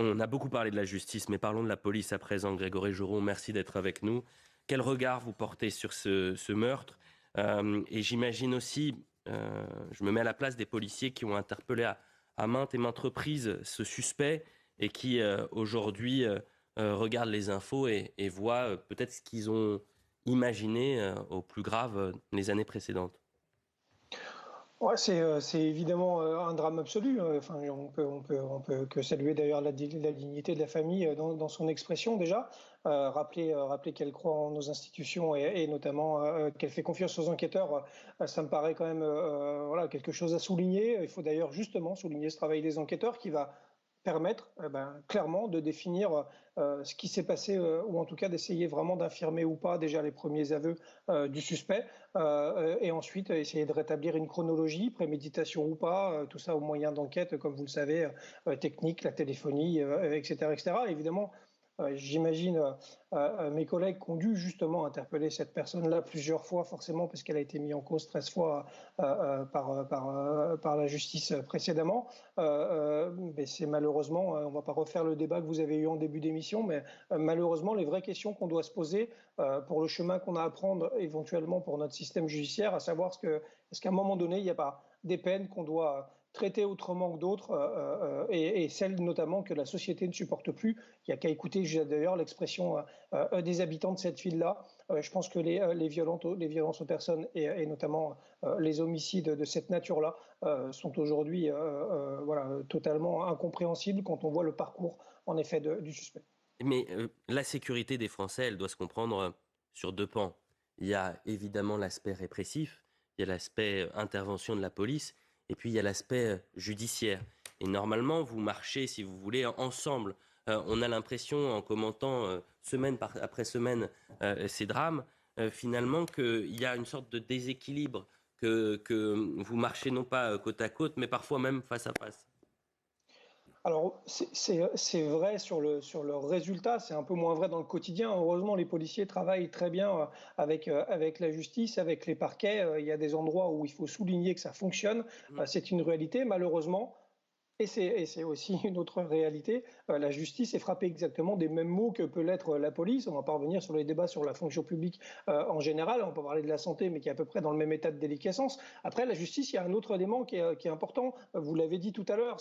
On a beaucoup parlé de la justice, mais parlons de la police à présent. Grégory Joron, merci d'être avec nous. Quel regard vous portez sur ce meurtre? Et j'imagine aussi, je me mets à la place des policiers qui ont interpellé à maintes et maintes reprises ce suspect et qui aujourd'hui regardent les infos et voient peut-être ce qu'ils ont imaginé au plus grave les années précédentes. Ouais, c'est évidemment un drame absolu. Enfin, on peut que saluer d'ailleurs la dignité de la famille dans son expression déjà. Rappeler qu'elle croit en nos institutions et notamment qu'elle fait confiance aux enquêteurs. Ça me paraît quand même voilà, quelque chose à souligner. Il faut d'ailleurs justement souligner ce travail des enquêteurs qui va permettre clairement de définir ce qui s'est passé ou en tout cas d'essayer vraiment d'infirmer ou pas déjà les premiers aveux du suspect et ensuite essayer de rétablir une chronologie, préméditation ou pas, tout ça au moyen d'enquête, comme vous le savez, technique, la téléphonie, etc., etc. Évidemment, j'imagine mes collègues qui ont dû justement interpeller cette personne-là plusieurs fois, forcément, parce qu'elle a été mise en cause 13 fois par la justice précédemment. Mais c'est malheureusement, on ne va pas refaire le débat que vous avez eu en début d'émission, mais malheureusement, les vraies questions qu'on doit se poser pour le chemin qu'on a à prendre éventuellement pour notre système judiciaire, à savoir est-ce qu'à un moment donné, il n'y a pas des peines qu'on doit traiter autrement que d'autres, et celles notamment que la société ne supporte plus. Il n'y a qu'à écouter d'ailleurs l'expression des habitants de cette ville-là. Je pense que les violences aux personnes et notamment les homicides de cette nature-là sont aujourd'hui voilà, totalement incompréhensibles quand on voit le parcours en effet du suspect. Mais la sécurité des Français, elle doit se comprendre sur deux pans. Il y a évidemment l'aspect répressif, il y a l'aspect intervention de la police, et puis il y a l'aspect judiciaire. Et normalement, vous marchez, si vous voulez, ensemble. On a l'impression, en commentant semaine après semaine ces drames, finalement qu'il y a une sorte de déséquilibre, que vous marchez non pas côte à côte, mais parfois même face à face. Alors, c'est vrai sur le résultat, c'est un peu moins vrai dans le quotidien. Heureusement, les policiers travaillent très bien avec la justice, avec les parquets. Il y a des endroits où il faut souligner que ça fonctionne. C'est une réalité, malheureusement. Et c'est aussi une autre réalité. La justice est frappée exactement des mêmes mots que peut l'être la police. On va pas revenir sur les débats sur la fonction publique en général. On peut parler de la santé, mais qui est à peu près dans le même état de déliquescence. Après, la justice, il y a un autre élément qui est important. Vous l'avez dit tout à l'heure,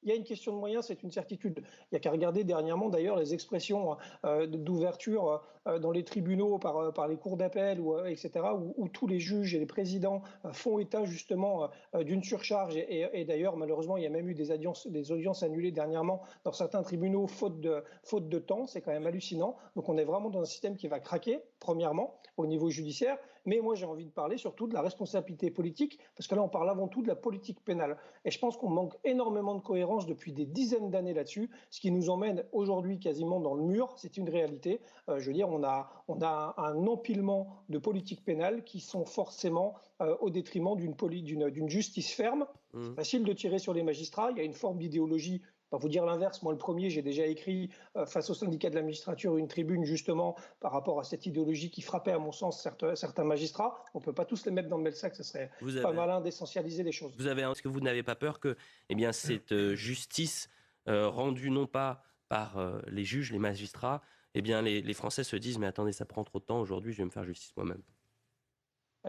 il y a une question de moyens, c'est une certitude. Il n'y a qu'à regarder dernièrement d'ailleurs les expressions d'ouverture dans les tribunaux par les cours d'appel, etc., où tous les juges et les présidents font état justement d'une surcharge. Et d'ailleurs, malheureusement, il y a même eu des audiences annulées dernièrement dans certains tribunaux faute de temps. C'est quand même hallucinant. Donc on est vraiment dans un système qui va craquer, premièrement, au niveau judiciaire. Mais moi, j'ai envie de parler surtout de la responsabilité politique, parce que là, on parle avant tout de la politique pénale. Et je pense qu'on manque énormément de cohérence depuis des dizaines d'années là-dessus, ce qui nous emmène aujourd'hui quasiment dans le mur. C'est une réalité. Je veux dire, on a un empilement de politiques pénales qui sont forcément au détriment d'une justice ferme. C'est facile de tirer sur les magistrats. Il y a une forme d'idéologie. Pas vous dire l'inverse, moi le premier, j'ai déjà écrit face au syndicat de la magistrature une tribune justement par rapport à cette idéologie qui frappait à mon sens certains magistrats. On ne peut pas tous les mettre dans le même sac, ce serait Vous pas avez, malin d'essentialiser les choses. Est-ce que vous n'avez pas peur que eh bien, cette justice rendue non pas par les juges, les magistrats, eh bien, les Français se disent mais attendez, ça prend trop de temps, aujourd'hui je vais me faire justice moi-même.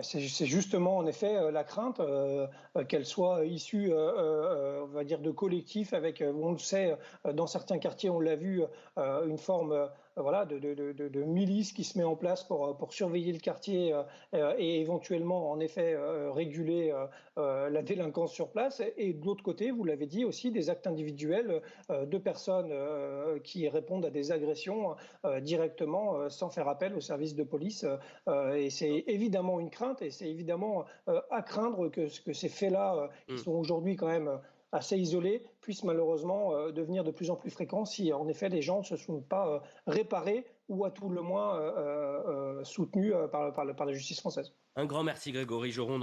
C'est justement en effet la crainte qu'elle soit issue, on va dire, de collectifs avec, on le sait, dans certains quartiers, on l'a vu, une forme voilà, de milice qui se met en place pour surveiller le quartier et éventuellement, en effet, réguler la délinquance sur place. Et de l'autre côté, vous l'avez dit aussi, des actes individuels de personnes qui répondent à des agressions directement sans faire appel aux services de police. Et c'est évidemment une crainte et c'est évidemment à craindre que ces faits-là, qui sont aujourd'hui quand même assez isolés, puissent malheureusement devenir de plus en plus fréquents si en effet les gens ne se sont pas réparés ou à tout le moins soutenus par la justice française. Un grand merci Grégory Joron.